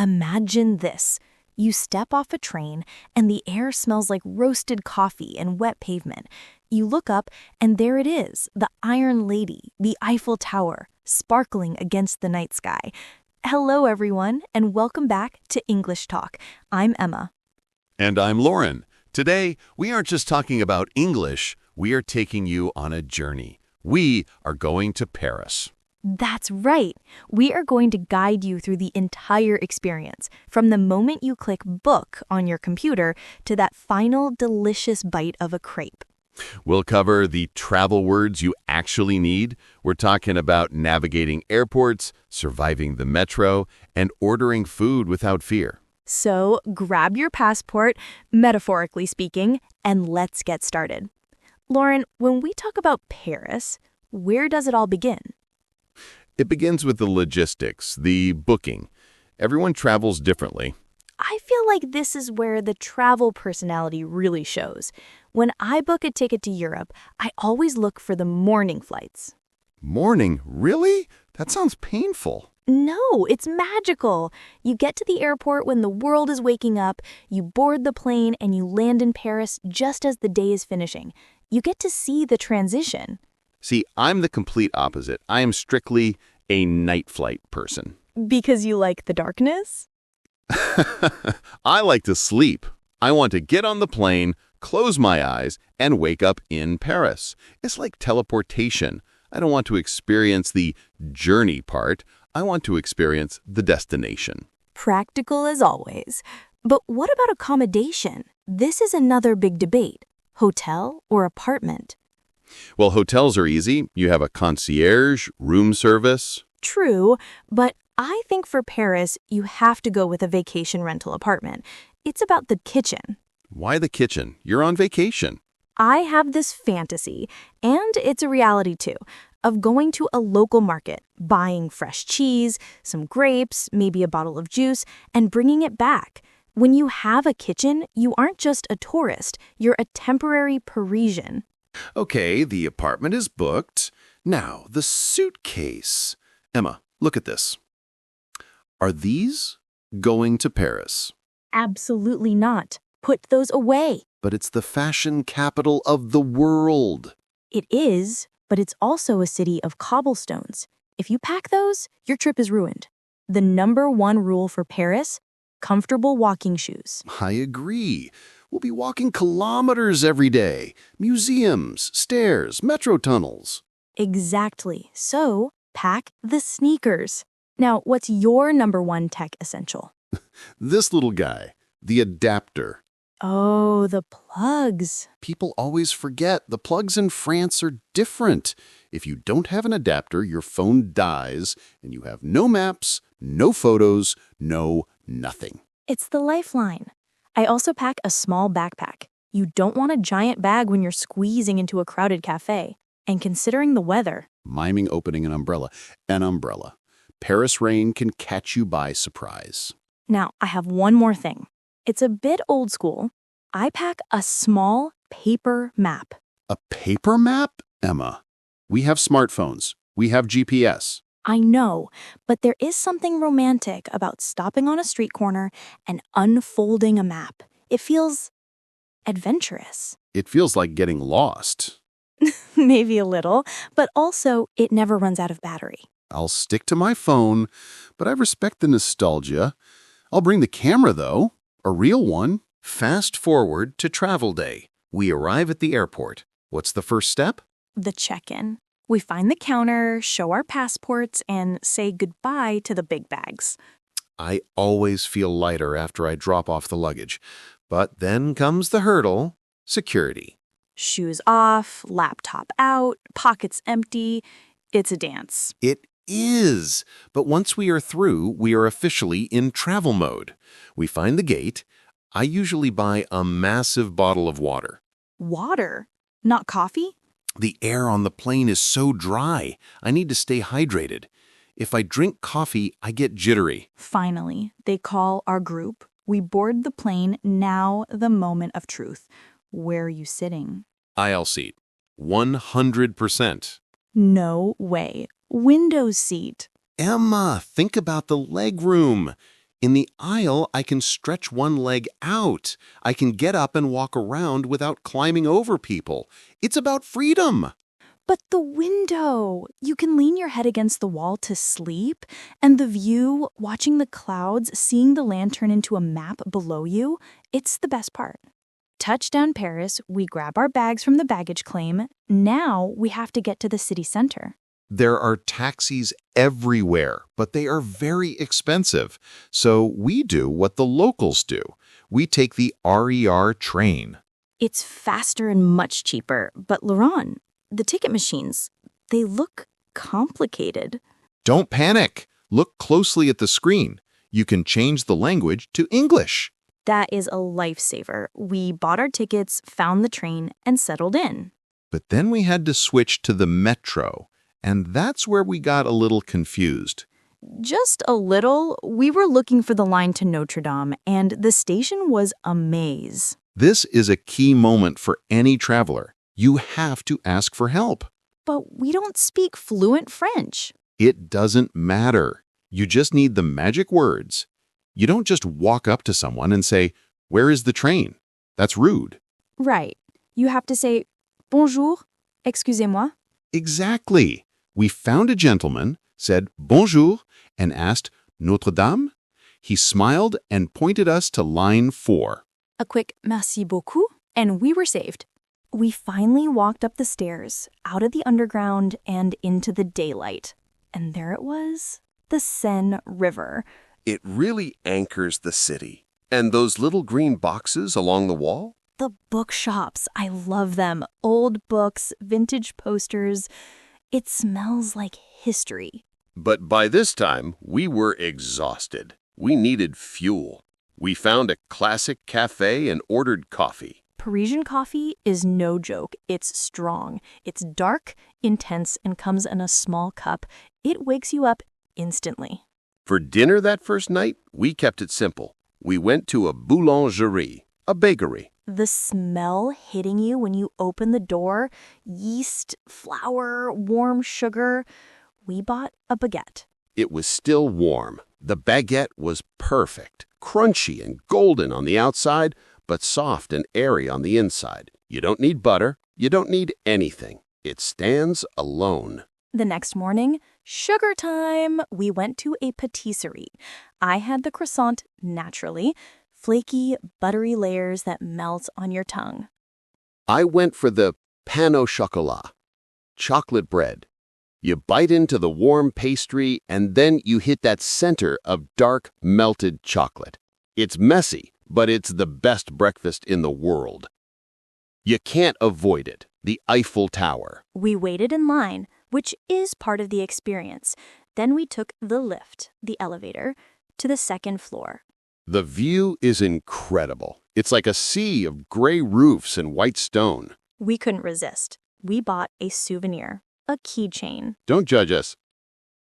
Imagine this. You step off a train, and the air smells like roasted coffee and wet pavement. You look up, and there it is, the Iron Lady, the Eiffel Tower, sparkling against the night sky. Hello, everyone, and welcome back to English Talk. I'm Emma. And I'm Lauren. Today, we aren't just talking about English, we are taking you on a journey. We are going to Paris. That's right. We are going to guide you through the entire experience, from the moment you click book on your computer to that final delicious bite of a crepe. We'll cover the travel words you actually need. We're talking about navigating airports, surviving the metro, and ordering food without fear. So grab your passport, metaphorically speaking, and let's get started. Lauren, when we talk about Paris, where does it all begin? It begins with the logistics, the booking. Everyone travels differently. I feel like this is where the travel personality really shows. When I book a ticket to Europe, I always look for the morning flights. Morning? Really? That sounds painful. No, it's magical. You get to the airport when the world is waking up, you board the plane, and you land in Paris just as the day is finishing. You get to see the transition. See, I'm the complete opposite. I am strictly a night flight person. Because you like the darkness? I like to sleep. I want to get on the plane, close my eyes, and wake up in Paris. It's like teleportation. I don't want to experience the journey part. I want to experience the destination. Practical as always. But what about accommodation? This is another big debate. Hotel or apartment? Well, hotels are easy. You have a concierge, room service. True, but I think for Paris, you have to go with a vacation rental apartment. It's about the kitchen. Why the kitchen? You're on vacation. I have this fantasy, and it's a reality too, of going to a local market, buying fresh cheese, some grapes, maybe a bottle of juice, and bringing it back. When you have a kitchen, you aren't just a tourist, you're a temporary Parisian. Okay, the apartment is booked. Now, the suitcase. Emma, look at this. Are these going to Paris? Absolutely not. Put those away. But it's the fashion capital of the world. It is, but it's also a city of cobblestones. If you pack those, your trip is ruined. The number one rule for Paris: comfortable walking shoes. I agree. We'll be walking kilometers every day. Museums, stairs, metro tunnels. Exactly. So, pack the sneakers. Now, what's your number one tech essential? This little guy, the adapter. Oh, the plugs. People always forget the plugs in France are different. If you don't have an adapter, your phone dies, and you have no maps, no photos, no nothing. It's the lifeline. I also pack a small backpack. You don't want a giant bag when you're squeezing into a crowded cafe. And considering the weather. Miming opening an umbrella. An umbrella. Paris rain can catch you by surprise. Now, I have one more thing. It's a bit old school. I pack a small paper map. A paper map? Emma, we have smartphones. We have GPS. I know, but there is something romantic about stopping on a street corner and unfolding a map. It feels adventurous. It feels like getting lost. Maybe a little, but also it never runs out of battery. I'll stick to my phone, but I respect the nostalgia. I'll bring the camera, though. A real one. Fast forward to travel day. We arrive at the airport. What's the first step? The check-in. We find the counter, show our passports, and say goodbye to the big bags. I always feel lighter after I drop off the luggage. But then comes the hurdle, security. Shoes off, laptop out, pockets empty. It's a dance. It is. But once we are through, we are officially in travel mode. We find the gate. I usually buy a massive bottle of water. Water? Not coffee? The air on the plane is so dry. I need to stay hydrated. If I drink coffee, I get jittery. Finally, they call our group. We board the plane. Now the moment of truth. Where are you sitting? Aisle seat. 100%. No way. Window seat. Emma, think about the leg room. In the aisle, I can stretch one leg out. I can get up and walk around without climbing over people. It's about freedom. But the window! You can lean your head against the wall to sleep, and the view, watching the clouds, seeing the land turn into a map below you, it's the best part. Touchdown Paris, we grab our bags from the baggage claim. Now we have to get to the city center. There are taxis everywhere, but they are very expensive. So we do what the locals do. We take the RER train. It's faster and much cheaper, but Laurent, the ticket machines, they look complicated. Don't panic. Look closely at the screen. You can change the language to English. That is a lifesaver. We bought our tickets, found the train, and settled in. But then we had to switch to the metro, and that's where we got a little confused. Just a little. We were looking for the line to Notre Dame, and the station was a maze. This is a key moment for any traveler. You have to ask for help. But we don't speak fluent French. It doesn't matter. You just need the magic words. You don't just walk up to someone and say, "Where is the train?" That's rude. Right. You have to say, "Bonjour, excusez-moi." Exactly. We found a gentleman, said bonjour, and asked Notre Dame. He smiled and pointed us to line 4. A quick merci beaucoup, and we were saved. We finally walked up the stairs, out of the underground, and into the daylight. And there it was, the Seine River. It really anchors the city. And those little green boxes along the wall? The bookshops, I love them. Old books, vintage posters. It smells like history. But by this time, we were exhausted. We needed fuel. We found a classic cafe and ordered coffee. Parisian coffee is no joke. It's strong. It's dark, intense, and comes in a small cup. It wakes you up instantly. For dinner that first night, we kept it simple. We went to a boulangerie, a bakery. The smell hitting you when you open the door, yeast, flour, warm sugar. We bought a baguette. It was still warm. The baguette was perfect, crunchy and golden on the outside, but soft and airy on the inside. You don't need butter. You don't need anything. It stands alone. The next morning, sugar time. We went to a patisserie. I had the croissant naturally, flaky, buttery layers that melt on your tongue. I went for the pain au chocolat, chocolate bread. You bite into the warm pastry, and then you hit that center of dark, melted chocolate. It's messy, but it's the best breakfast in the world. You can't avoid it, the Eiffel Tower. We waited in line, which is part of the experience. Then we took the lift, the elevator, to the second floor. The view is incredible. It's like a sea of gray roofs and white stone. We couldn't resist. We bought a souvenir, a keychain. Don't judge us.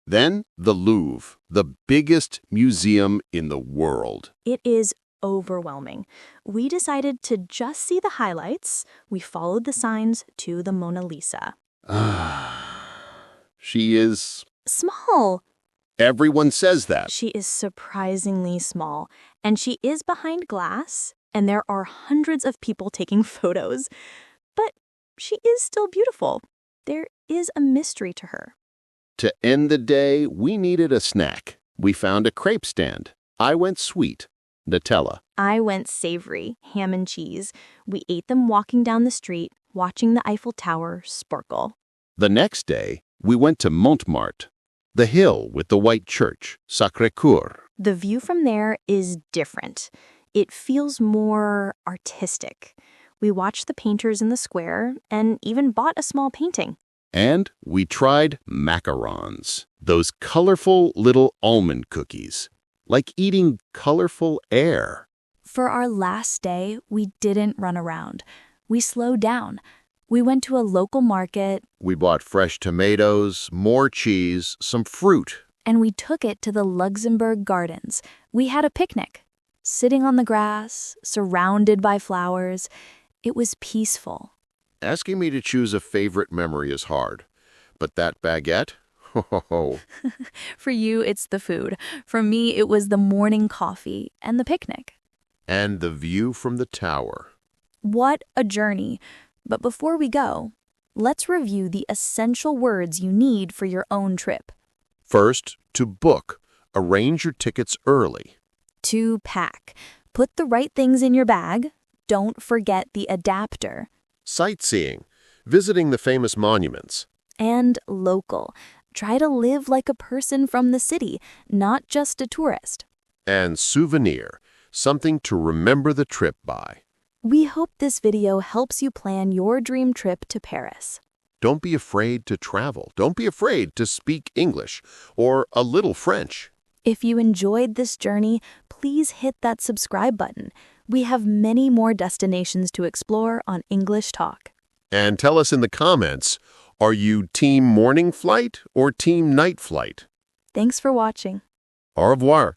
Then the Louvre, the biggest museum in the world. It is overwhelming. We decided to just see the highlights. We followed the signs to the Mona Lisa. She is... small. Everyone says that. She is surprisingly small, and she is behind glass, and there are hundreds of people taking photos. But she is still beautiful. There is a mystery to her. To end the day, we needed a snack. We found a crepe stand. I went sweet, Nutella. I went savory, ham and cheese. We ate them walking down the street, watching the Eiffel Tower sparkle. The next day, we went to Montmartre, the hill with the white church, Sacré-Cœur. The view from there is different. It feels more artistic. We watched the painters in the square and even bought a small painting. And we tried macarons, those colorful little almond cookies, like eating colorful air. For our last day, we didn't run around. We slowed down. We went to a local market. We bought fresh tomatoes, more cheese, some fruit. And we took it to the Luxembourg Gardens. We had a picnic, sitting on the grass, surrounded by flowers. It was peaceful. Asking me to choose a favorite memory is hard, but that baguette, Oh, For you, it's the food. For me, it was the morning coffee and the picnic. and the view from the tower. What a journey. But before we go, let's review the essential words you need for your own trip. First, to book. Arrange your tickets early. To pack. Put the right things in your bag. Don't forget the adapter. Sightseeing. Visiting the famous monuments. And local. Try to live like a person from the city, not just a tourist. And souvenir. Something to remember the trip by. We hope this video helps you plan your dream trip to Paris. Don't be afraid to travel. Don't be afraid to speak English or a little French. If you enjoyed this journey, please hit that subscribe button. We have many more destinations to explore on English Talk. And tell us in the comments, are you team morning flight or team night flight? Thanks for watching. Au revoir.